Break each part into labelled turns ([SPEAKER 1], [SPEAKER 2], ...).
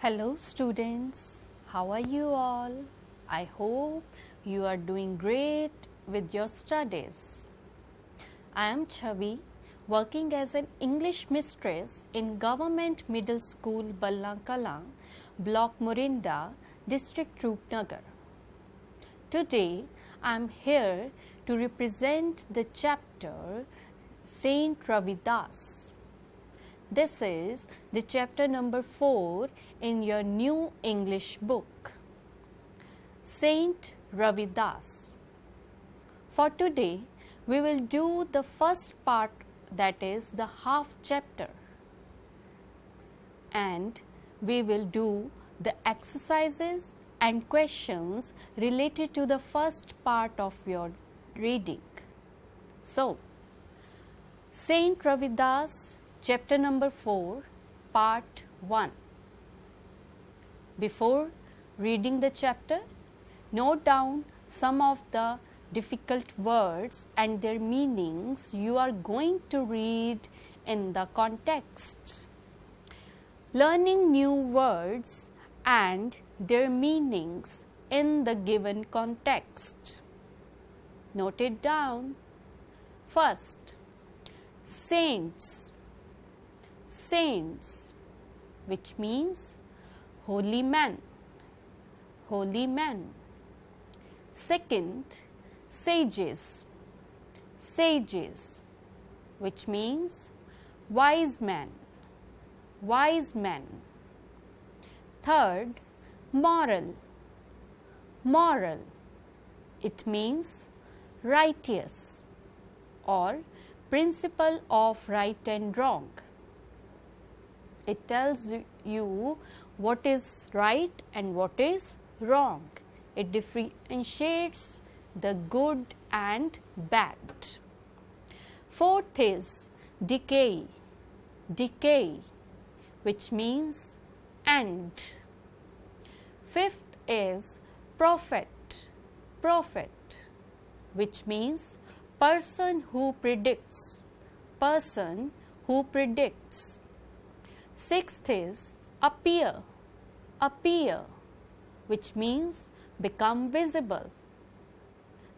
[SPEAKER 1] Hello students, how are you all? I hope you are doing great with your studies. I am Chavi, working as an English mistress in Government Middle School Ballankalang, Block Morinda, District Rupnagar. Today I am here to represent the chapter Saint Ravidas. This is the chapter number 4 in your new English book, Saint Ravidas. For today, we will do the first part, that is the half chapter, and we will do the exercises and questions related to the first part of your reading. So, Saint Ravidas, chapter number 4, part 1. Before reading the chapter, note down some of the difficult words and their meanings you are going to read in the context. Learning new words and their meanings in the given context. Note it down. First, saints. Saints, which means holy men, holy men. Second, sages, sages, which means wise men, wise men. Third, moral, moral, it means righteous or principle of right and wrong. It tells you what is right and what is wrong. It differentiates the good and bad. Fourth is decay, decay, which means end. Fifth is prophet, prophet, which means person who predicts, person who predicts. Sixth is appear, appear, which means become visible,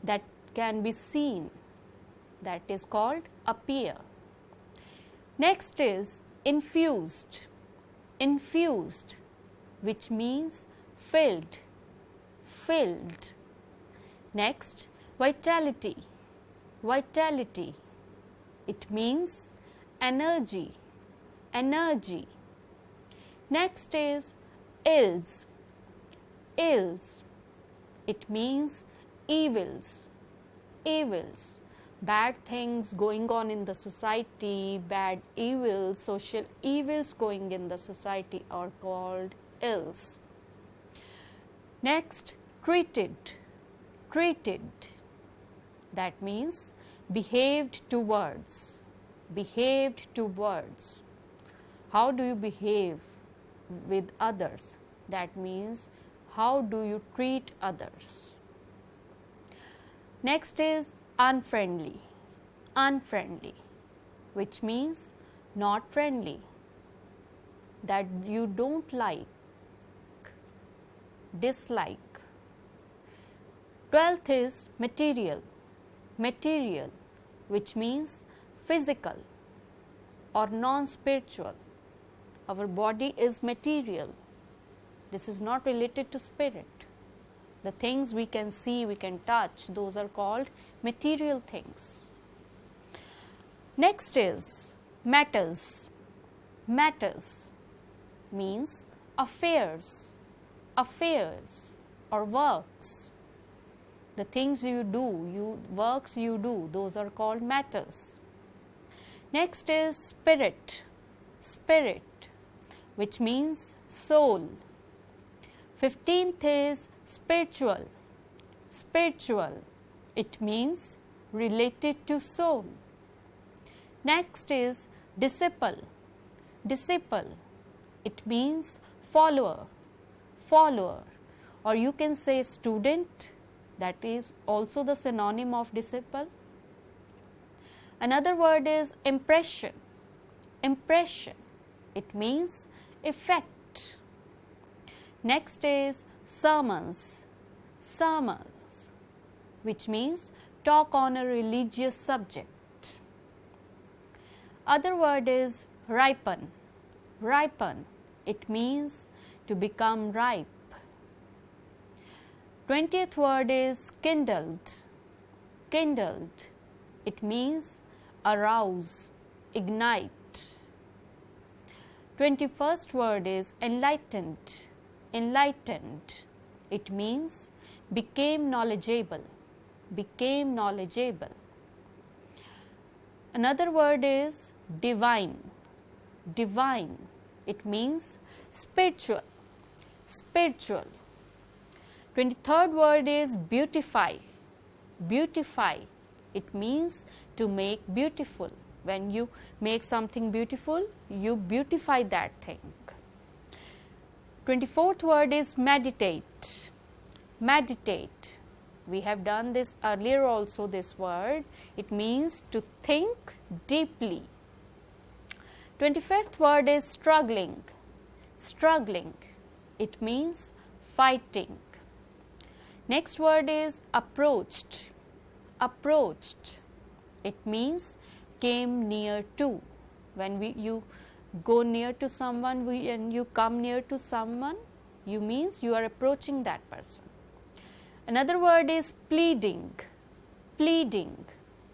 [SPEAKER 1] that can be seen, that is called appear. Next is infused, infused, which means filled, filled. Next, vitality, vitality, it means energy, energy. Next is ills, ills, it means evils, evils, bad things going on in the society, bad evils, social evils going in the society are called ills. Next, treated, treated, that means behaved towards, behaved towards. How do you behave with others? That means how do you treat others? Next is unfriendly, unfriendly, which means not friendly, that you don't like, dislike. 12th is material, material, which means physical or non-spiritual. Our body is material. This is not related to spirit. The things we can see, we can touch, those are called material things. Next is matters. Matters means affairs, affairs or works. The things you do, works you do, those are called matters. Next is spirit, spirit, which means soul. 15th is spiritual, spiritual, it means related to soul. Next is disciple, disciple, it means follower, follower, or you can say student, that is also the synonym of disciple. Another word is impression, impression, it means effect, Next is sermons, sermons, which means talk on a religious subject. Other word is ripen, ripen, it means to become ripe. 20th word is kindled, kindled, it means arouse, ignite. 21st word is enlightened, enlightened, it means became knowledgeable, became knowledgeable. Another word is divine, divine, it means spiritual, spiritual. 23rd word is beautify, beautify, it means to make beautiful. When you make something beautiful, you beautify that thing. 24th word is meditate, meditate. We have done this earlier also, this word. It means to think deeply. 25th word is struggling, struggling. It means fighting. Next word is approached, approached. It means came near to. When you go near to someone, and you come near to someone, you means you are approaching that person. Another word is pleading, pleading.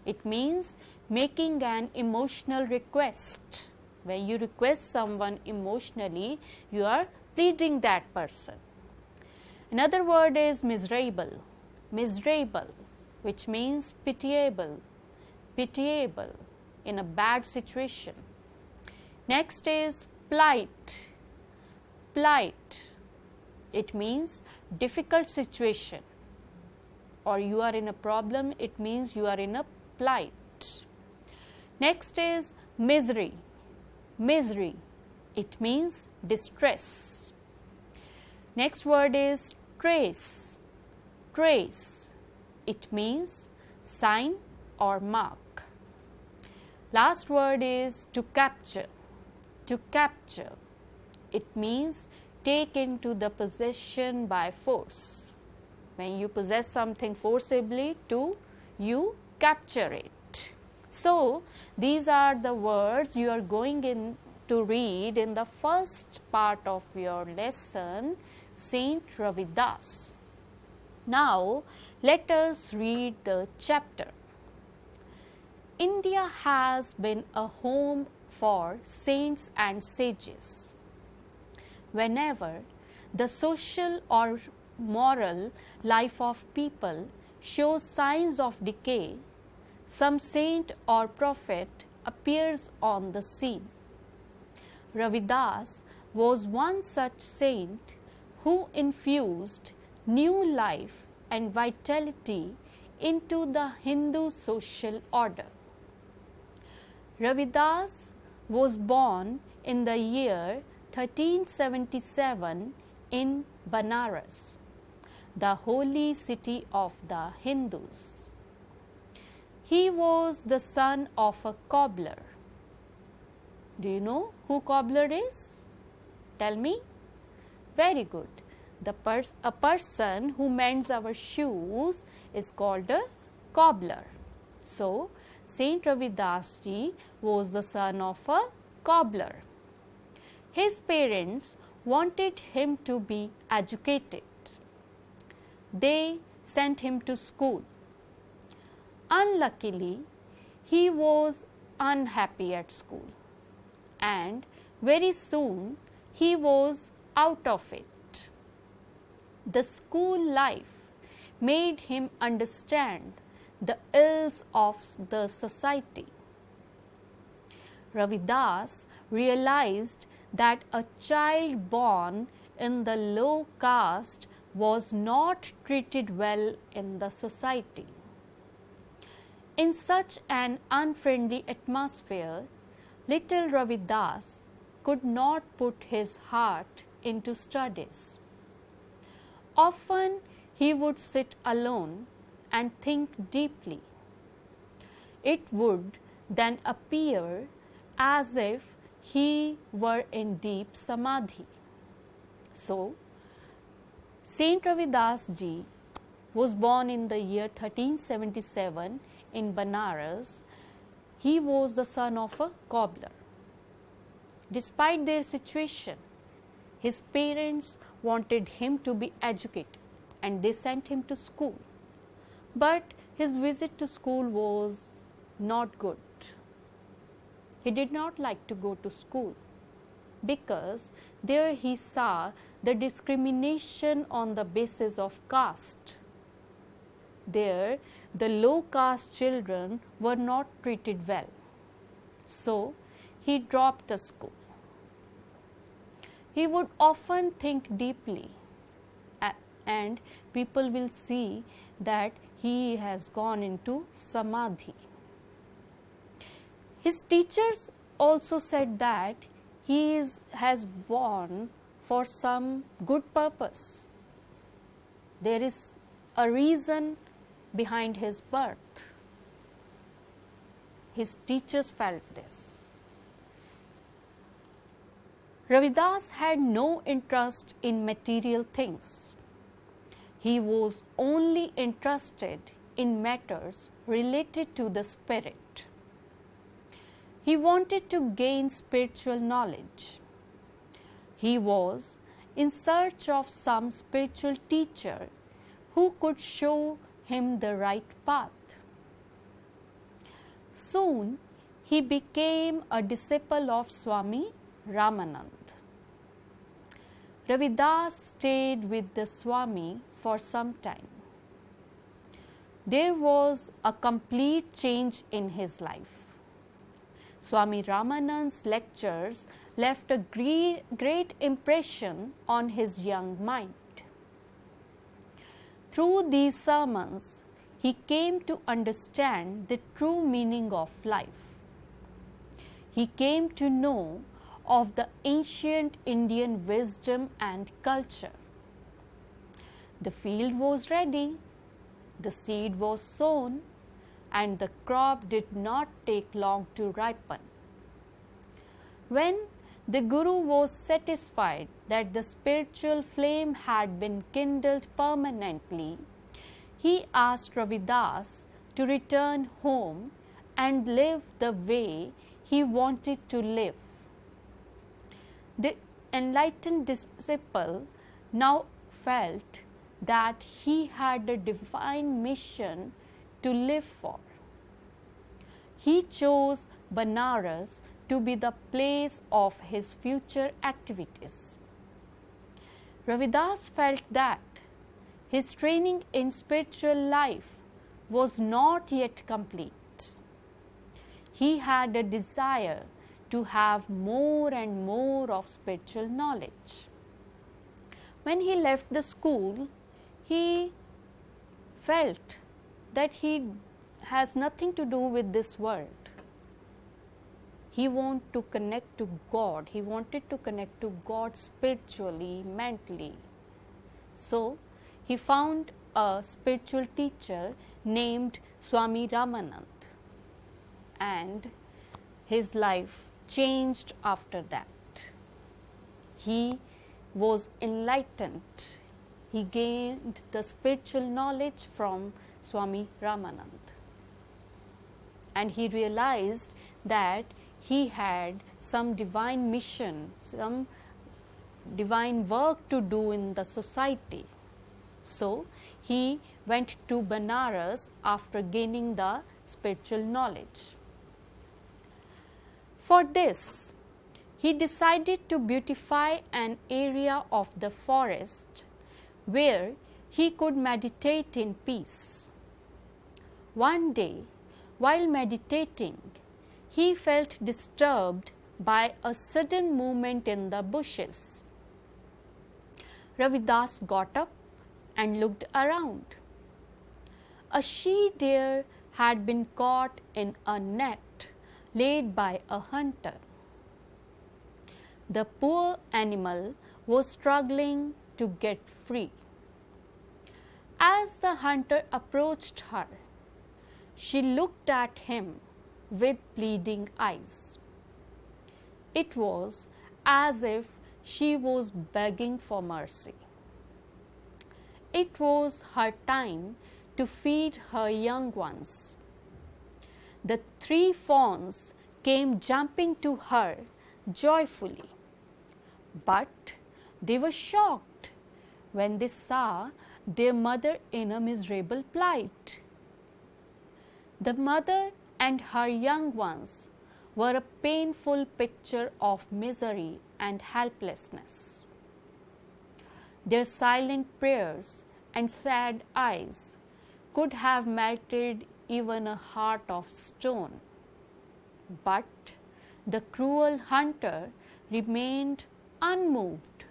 [SPEAKER 1] It means making an emotional request. When you request someone emotionally, you are pleading that person. Another word is miserable, miserable, which means pitiable, pitiable, in a bad situation. Next is plight, plight. It means difficult situation, or you are in a problem, it means you are in a plight. Next is misery, misery. It means distress. Next word is trace, trace. It means sign or mark. Last word is to capture, to capture. It means take into the possession by force. When you possess something forcibly, you capture it. So, these are the words you are going to read in the first part of your lesson, Saint Ravidas. Now, let us read the chapter. India has been a home for saints and sages. Whenever the social or moral life of people shows signs of decay, some saint or prophet appears on the scene. Ravidas was one such saint who infused new life and vitality into the Hindu social order. Ravidas was born in the year 1377 in Banaras, the holy city of the Hindus. He was the son of a cobbler. Do you know who cobbler is? Tell me. Very good. A person who mends our shoes is called a cobbler. So, Saint Ravidas ji was the son of a cobbler. His parents wanted him to be educated. They sent him to school. Unluckily, he was unhappy at school, and very soon he was out of it. The school life made him understand the ills of the society. Ravidas realized that a child born in the low caste was not treated well in the society. In such an unfriendly atmosphere, little Ravidas could not put his heart into studies. Often he would sit alone and think deeply. It would then appear as if he were in deep samadhi. So, Saint Ravidas ji was born in the year 1377 in Banaras. He was the son of a cobbler. Despite their situation, his parents wanted him to be educated and they sent him to school. But his visit to school was not good. He did not like to go to school because there he saw the discrimination on the basis of caste. There, the low caste children were not treated well. So, he dropped the school. He would often think deeply, and people will see that he has gone into samadhi. His teachers also said that he has born for some good purpose. There is a reason behind his birth. His teachers felt this. Ravidas had no interest in material things. He was only interested in matters related to the spirit. He wanted to gain spiritual knowledge. He was in search of some spiritual teacher who could show him the right path. Soon, he became a disciple of Swami Ramanand. Ravidas stayed with the Swami for some time. There was a complete change in his life. Swami Ramanand's lectures left a great impression on his young mind. Through these sermons, he came to understand the true meaning of life. He came to know of the ancient Indian wisdom and culture. The field was ready, the seed was sown, and the crop did not take long to ripen. When the Guru was satisfied that the spiritual flame had been kindled permanently, he asked Ravidas to return home and live the way he wanted to live. The enlightened disciple now felt that he had a divine mission to live for. He chose Banaras to be the place of his future activities. Ravidas felt that his training in spiritual life was not yet complete. He had a desire to have more and more of spiritual knowledge. When he left the school, he felt that he has nothing to do with this world. He wanted to connect to God. He wanted to connect to God spiritually, mentally. So, he found a spiritual teacher named Swami Ramanand, and his life changed after that. He was enlightened. He gained the spiritual knowledge from Swami Ramanand, and he realized that he had some divine mission, some divine work to do in the society. So, he went to Banaras after gaining the spiritual knowledge. For this, he decided to beautify an area of the forest where he could meditate in peace. One day, while meditating, he felt disturbed by a sudden movement in the bushes. Ravidas got up and looked around. A she-deer had been caught in a net laid by a hunter. The poor animal was struggling to get free. As the hunter approached her, she looked at him with pleading eyes. It was as if she was begging for mercy. it was her time to feed her young ones. The 3 fawns came jumping to her joyfully, but they were shocked when they saw their mother in a miserable plight. The mother and her young ones were a painful picture of misery and helplessness. Their silent prayers and sad eyes could have melted even a heart of stone. But the cruel hunter remained unmoved.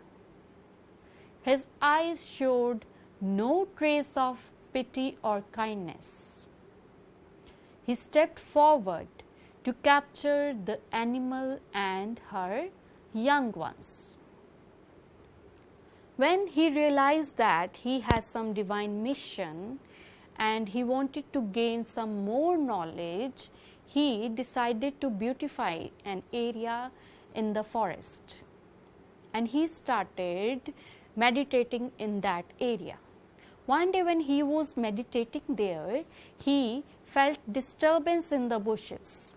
[SPEAKER 1] His eyes showed no trace of pity or kindness. He stepped forward to capture the animal and her young ones. When he realized that he has some divine mission and he wanted to gain some more knowledge, he decided to beautify an area in the forest, and he started meditating in that area. One day when he was meditating there, he felt disturbance in the bushes.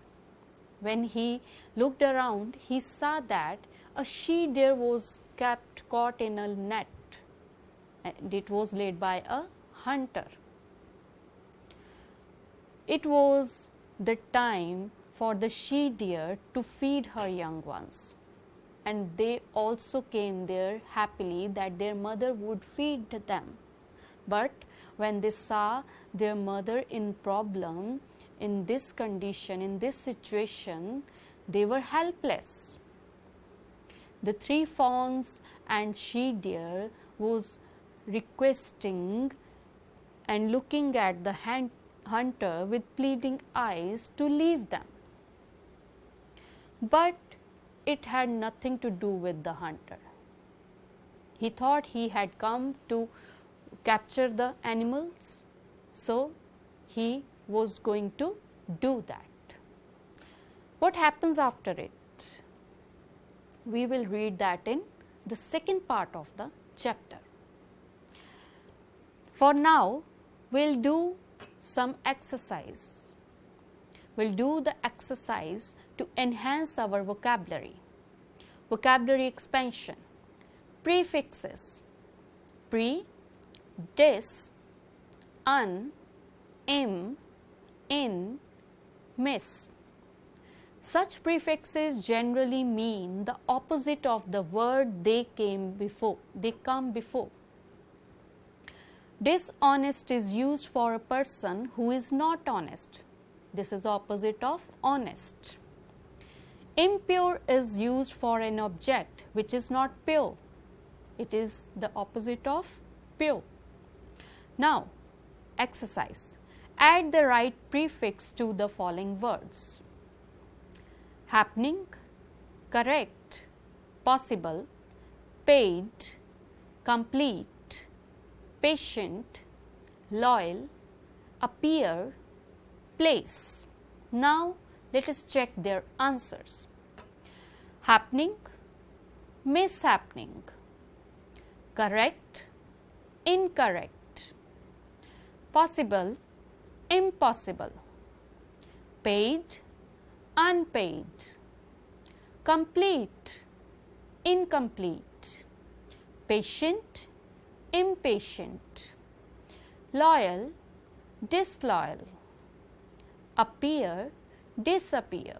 [SPEAKER 1] When he looked around, he saw that a she-deer was caught in a net, and it was laid by a hunter. It was the time for the she-deer to feed her young ones, and they also came there happily that their mother would feed them. But when they saw their mother in problem, in this condition, in this situation, they were helpless. The 3 fawns and she-deer was requesting and looking at the hunter with pleading eyes to leave them. But it had nothing to do with the hunter. He thought he had come to capture the animals, so he was going to do that. What happens after it? We will read that in the second part of the chapter. For now, we'll do some exercise. We'll do the exercise to enhance our vocabulary. Vocabulary expansion. Prefixes. Pre, dis, un, im, in, miss. Such prefixes generally mean the opposite of the word they come before. Dishonest is used for a person who is not honest. This is the opposite of honest. Impure is used for an object which is not pure. It is the opposite of pure. Now, exercise. Add the right prefix to the following words. Happening, correct, possible, paid, complete, patient, loyal, appear, place. Now, let us check their answers. Happening, mishappening, correct, incorrect, possible, impossible, paid, unpaid, complete, incomplete, patient, impatient, loyal, disloyal, appear, disappear,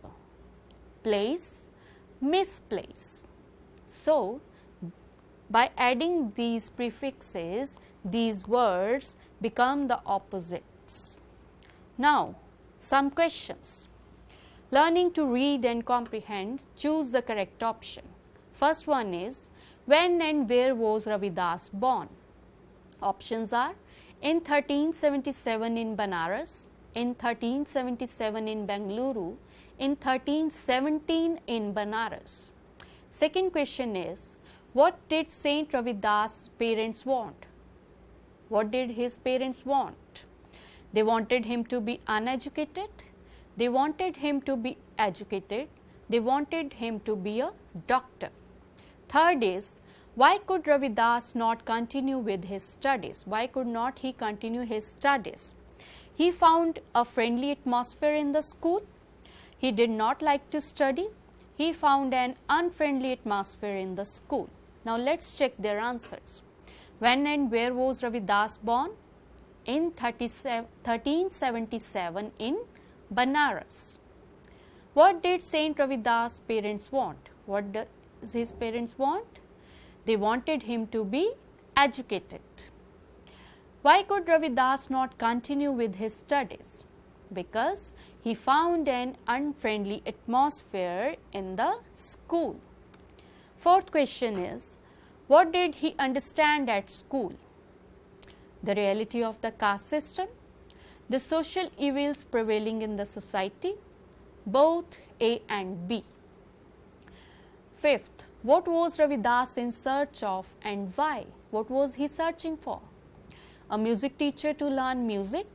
[SPEAKER 1] place, misplace. So, by adding these prefixes, these words become the opposites. Now, some questions. Learning to read and comprehend, choose the correct option. First one is, when and where was Ravidas born? Options are in 1377 in Banaras, in 1377 in Bengaluru, in 1317 in Banaras. Second question is, what did Saint Ravidas' parents want? What did his parents want? They wanted him to be uneducated, they wanted him to be educated, they wanted him to be a doctor. Third is, Why could Ravidas not continue with his studies? Why could not he continue his studies? He found a friendly atmosphere in the school. He did not like to study. He found an unfriendly atmosphere in the school. Now let's check their answers. When and where was Ravidas born? In 1377 in Banaras. What did Saint Ravidas' parents want? What does his parents want? They wanted him to be educated. Why could Ravidas not continue with his studies? Because he found an unfriendly atmosphere in the school. Fourth question is, what did he understand at school? The reality of the caste system, the social evils prevailing in the society, both A and B. Fifth, what was Ravidas in search of and why? What was he searching for? A music teacher to learn music,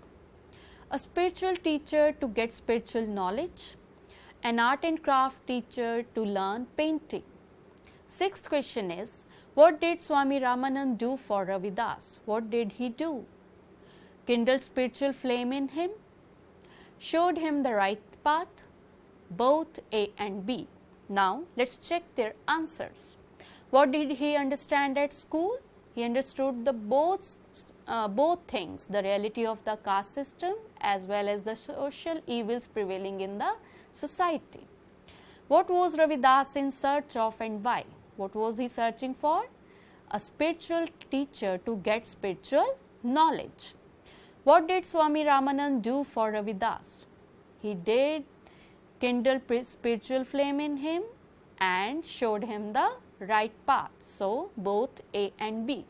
[SPEAKER 1] a spiritual teacher to get spiritual knowledge, an art and craft teacher to learn painting. Sixth question is, what did Swami Ramanand do for Ravidas? What did he do? Kindled spiritual flame in him, showed him the right path, both A and B. Now let's check their answers. What did he understand at school? He understood the both things, the reality of the caste system as well as the social evils prevailing in the society. What was Ravidas in search of and why? What was he searching for? A spiritual teacher to get spiritual knowledge. What did Swami Ramanand do for Ravidas? He did kindle spiritual flame in him and showed him the right path. So, both A and B.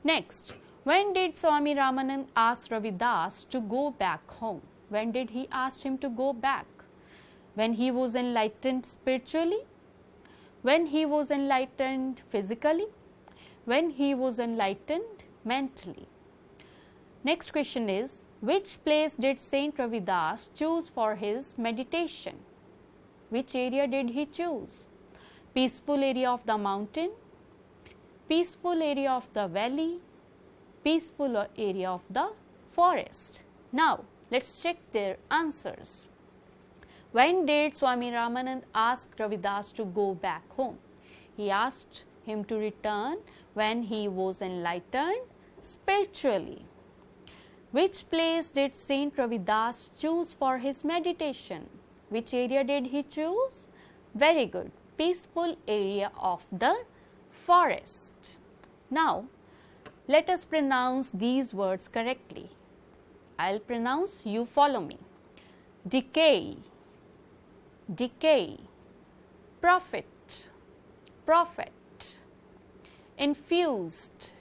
[SPEAKER 1] Next, when did Swami Ramanand ask Ravidas to go back home? When did he ask him to go back? When he was enlightened spiritually? When he was enlightened physically? When he was enlightened mentally? Next question is, which place did Saint Ravidas choose for his meditation? Which area did he choose? Peaceful area of the mountain, peaceful area of the valley, peaceful area of the forest. Now, let's check their answers. When did Swami Ramanand ask Ravidas to go back home? He asked him to return when he was enlightened spiritually. Which place did Saint Ravidas choose for his meditation? Which area did he choose? Very good, peaceful area of the forest. Now, let us pronounce these words correctly. I'll pronounce, you follow me. Decay, decay, prophet, prophet, infused,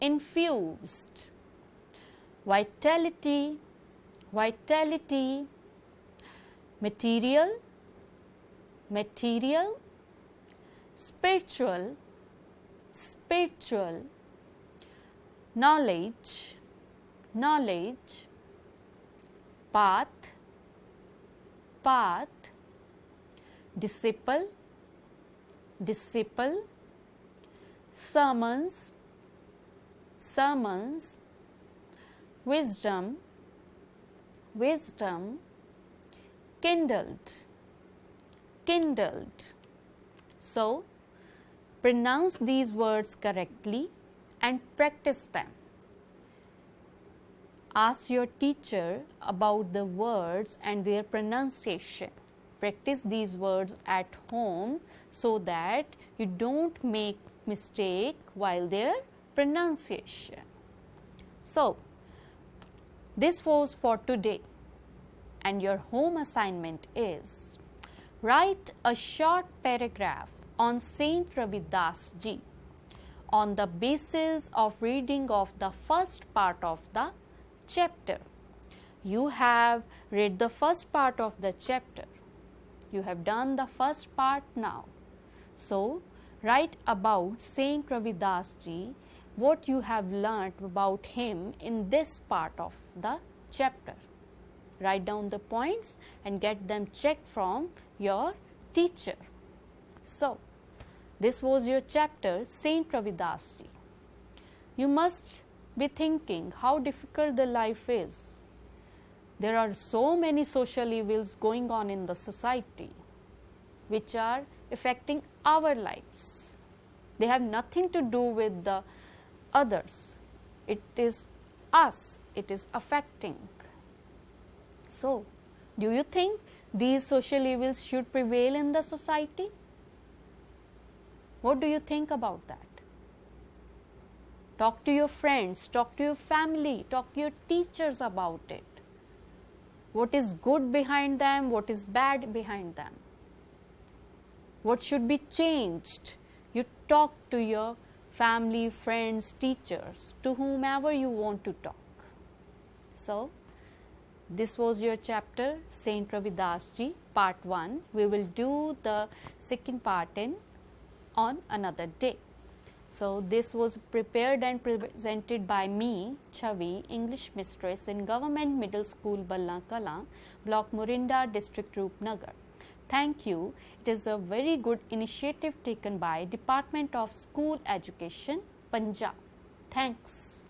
[SPEAKER 1] infused, vitality, vitality, material, material, spiritual, spiritual, knowledge, knowledge, path, path, disciple, disciple, sermons, sermons, wisdom, wisdom, kindled, kindled. So, pronounce these words correctly and practice them. Ask your teacher about the words and their pronunciation. Practice these words at home so that you don't make mistake while their pronunciation. So, this was for today, and your home assignment is write a short paragraph on Saint Ravidas ji on the basis of reading of the first part of the chapter. You have read the first part of the chapter. You have done the first part now. So, write about Saint Ravidas ji, what you have learnt about him in this part of the chapter. Write down the points and get them checked from your teacher. So, This was your chapter, Saint Ravidas ji. You must be thinking how difficult the life is. There are so many social evils going on in the society which are affecting our lives. They have nothing to do with the others. It is us, it is affecting. So, do you think these social evils should prevail in the society? What do you think about that? Talk to your friends, talk to your family, talk to your teachers about it. What is good behind them, what is bad behind them? What should be changed? You talk to your family, friends, teachers, to whomever you want to talk. So, this was your chapter, Saint Ravidas ji, part 1. We will do the second part on another day. So, this was prepared and presented by me, Chavi, English mistress in Government Middle School, Balla Kala, Block Morinda, District Roopnagar. Thank you. It is a very good initiative taken by Department of School Education, Punjab. Thanks.